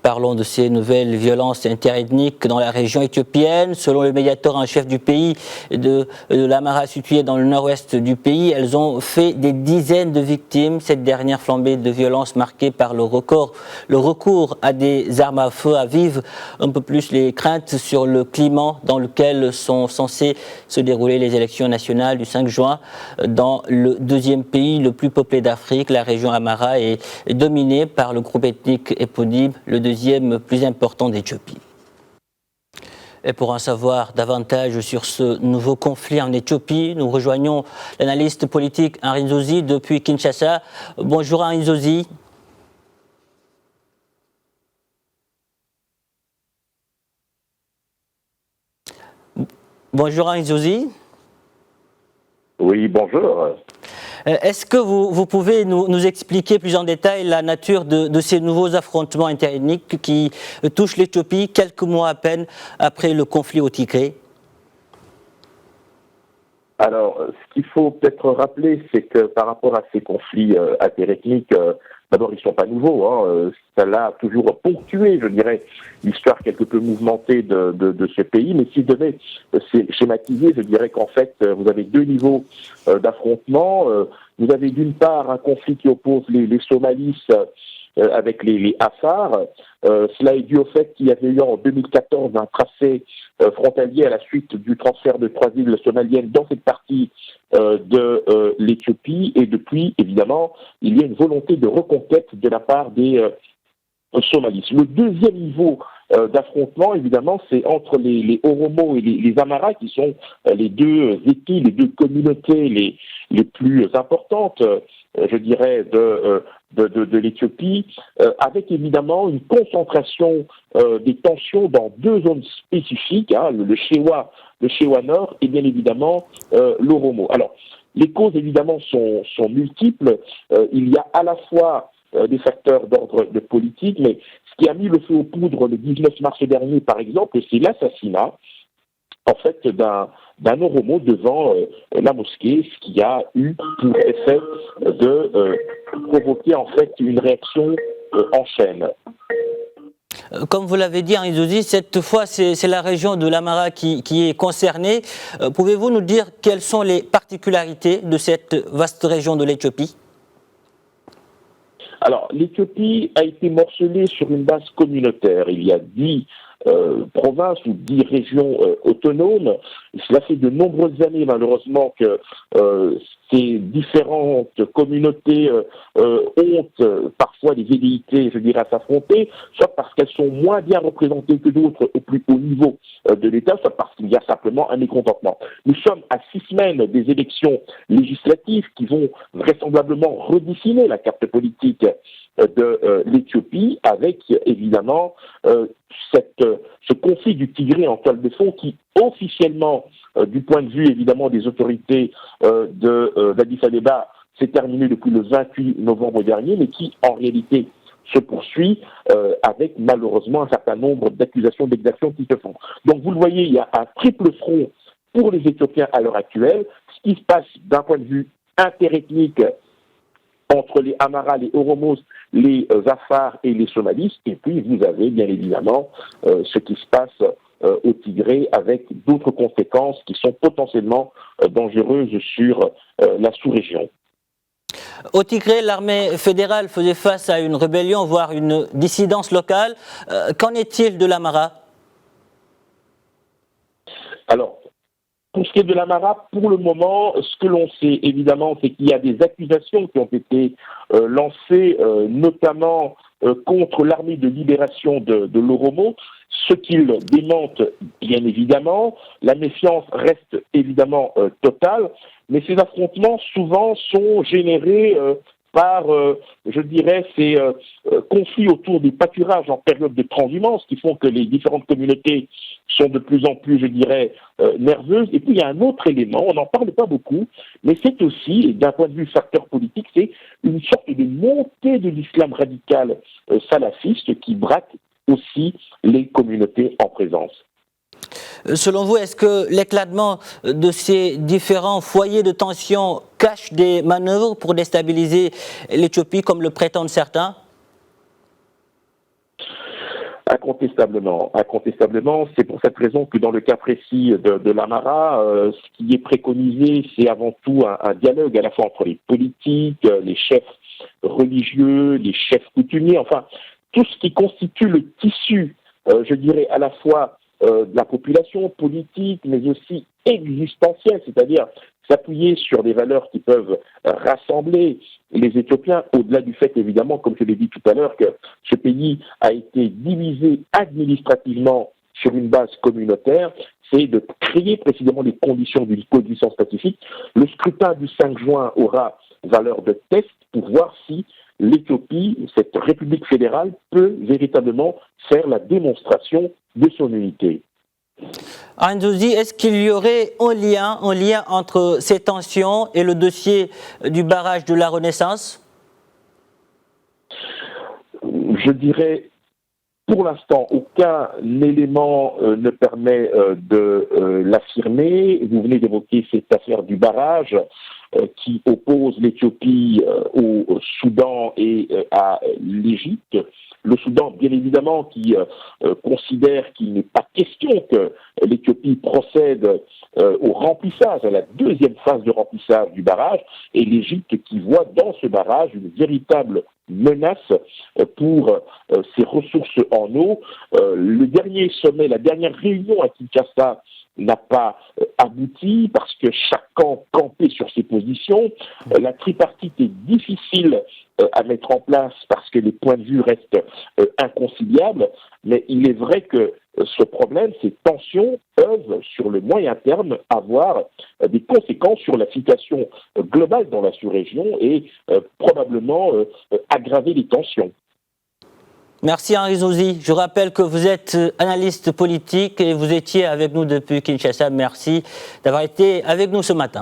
Parlons de ces nouvelles violences interethniques dans la région éthiopienne. Selon le médiateur en chef du pays, de l'Amhara situé dans le nord-ouest du pays, elles ont fait des dizaines de victimes. Cette dernière flambée de violence marquée par le recours à des armes à feu avive un peu plus les craintes sur le climat dans lequel sont censées se dérouler les élections nationales du 5 juin. Dans le deuxième pays le plus peuplé d'Afrique, la région Amhara est dominée par le groupe ethnique Epodib, le deuxième plus important d'Éthiopie. Et pour en savoir davantage sur ce nouveau conflit en Éthiopie, nous rejoignons l'analyste politique Henri Nzozi depuis Kinshasa. Bonjour Henri Nzozi. Bonjour Henri Nzozi. Oui, bonjour. Est-ce que vous pouvez nous expliquer plus en détail la nature de ces nouveaux affrontements interethniques qui touchent l'Éthiopie quelques mois à peine après le conflit au Tigré? Alors, ce qu'il faut peut-être rappeler, c'est que par rapport à ces conflits interethniques, d'abord, ils ne sont pas nouveaux. Ça l'a toujours ponctué, je dirais, l'histoire quelque peu mouvementée de ce pays. Mais si je devais schématiser, je dirais qu'en fait, vous avez deux niveaux d'affrontement. Vous avez d'une part un conflit qui oppose les Somalis avec les Afars. Cela est dû au fait qu'il y avait eu en 2014 un tracé frontalier à la suite du transfert de 3 îles somaliennes dans cette partie de l'Éthiopie. Et depuis, évidemment, il y a une volonté de reconquête de la part des Somalis. Le deuxième niveau d'affrontement, évidemment, c'est entre les Oromo et les Amhara, qui sont les deux ethnies, les deux communautés les plus importantes, je dirais, de l'Éthiopie, avec évidemment une concentration des tensions dans deux zones spécifiques, le Shewa Nord et bien évidemment l'Oromo. Alors, les causes évidemment sont multiples. Il y a à la fois des facteurs d'ordre de politique, mais ce qui a mis le feu aux poudres le 19 mars dernier, par exemple, c'est l'assassinat, en fait, d'un Oromo devant la mosquée, ce qui a eu pour effet de provoquer, en fait, une réaction en chaîne. Comme vous l'avez dit, Henri Nzozi, cette fois, c'est la région de l'Amhara qui est concernée. Pouvez-vous nous dire quelles sont les particularités de cette vaste région de l'Éthiopie ? Alors, l'Éthiopie a été morcelée sur une base communautaire. Il y a 10 provinces ou 10 régions autonomes. Cela fait de nombreuses années, malheureusement, que ces différentes communautés ont parfois des velléités, je dirais, à s'affronter, soit parce qu'elles sont moins bien représentées que d'autres au plus haut niveau de l'État, soit parce qu'il y a simplement un mécontentement. Nous sommes à 6 semaines des élections législatives qui vont vraisemblablement redessiner la carte politique de l'Éthiopie, avec évidemment ce conflit du Tigré en toile de fond qui officiellement, du point de vue évidemment des autorités d'Addis Abeba, s'est terminé depuis le 28 novembre dernier, mais qui en réalité se poursuit avec malheureusement un certain nombre d'accusations d'exactions qui se font. Donc vous le voyez, il y a un triple front pour les Éthiopiens à l'heure actuelle. Ce qui se passe d'un point de vue interethnique entre les Amhara, les Oromos, les Afars et les Somalis, et puis vous avez bien évidemment ce qui se passe au Tigré avec d'autres conséquences qui sont potentiellement dangereuses sur la sous-région. Au Tigré, l'armée fédérale faisait face à une rébellion, voire une dissidence locale. Qu'en est-il de l'Amhara ? Alors, pour ce qui est de l'Amhara, pour le moment, ce que l'on sait évidemment, c'est qu'il y a des accusations qui ont été lancées, notamment contre l'armée de libération de l'Oromo, ce qu'ils démentent bien évidemment. La méfiance reste évidemment totale, mais ces affrontements souvent sont générés par, je dirais, ces conflits autour des pâturages en période de transhumance qui font que les différentes communautés sont de plus en plus, je dirais, nerveuses. Et puis il y a un autre élément, on n'en parle pas beaucoup, mais c'est aussi, d'un point de vue facteur politique, c'est une sorte de montée de l'islam radical salafiste qui braque aussi les communautés en présence. Selon vous, est-ce que l'éclatement de ces différents foyers de tension cache des manœuvres pour déstabiliser l'Éthiopie, comme le prétendent certains ? Incontestablement, incontestablement. C'est pour cette raison que dans le cas précis de l'Amara, ce qui est préconisé, c'est avant tout un dialogue à la fois entre les politiques, les chefs religieux, les chefs coutumiers, enfin, tout ce qui constitue le tissu, je dirais, à la fois de la population politique, mais aussi existentielle, c'est-à-dire s'appuyer sur des valeurs qui peuvent rassembler les Éthiopiens, au-delà du fait, évidemment, comme je l'ai dit tout à l'heure, que ce pays a été divisé administrativement sur une base communautaire, c'est de créer précisément les conditions d'une coexistence pacifique. Le scrutin du 5 juin aura valeur de test pour voir si l'Éthiopie, cette république fédérale, peut véritablement faire la démonstration de son unité. Ansouzi, est-ce qu'il y aurait un lien entre ces tensions et le dossier du barrage de la Renaissance? Je dirais, pour l'instant, aucun élément ne permet de l'affirmer. Vous venez d'évoquer cette affaire du barrage qui oppose l'Éthiopie au Soudan et à l'Égypte. Le Soudan, bien évidemment, qui considère qu'il n'est pas question que l'Éthiopie procède au remplissage, à la deuxième phase de remplissage du barrage, et l'Égypte qui voit dans ce barrage une véritable menace pour ses ressources en eau. Le dernier sommet, la dernière réunion à Kinshasa n'a pas abouti parce que chaque camp campait sur ses positions. La tripartite est difficile à mettre en place parce que les points de vue restent inconciliables, mais il est vrai que ce problème, ces tensions peuvent, sur le moyen terme, avoir des conséquences sur la situation globale dans la sous-région et probablement aggraver les tensions. Merci Ansouzi. Je rappelle que vous êtes analyste politique et vous étiez avec nous depuis Kinshasa. Merci d'avoir été avec nous ce matin.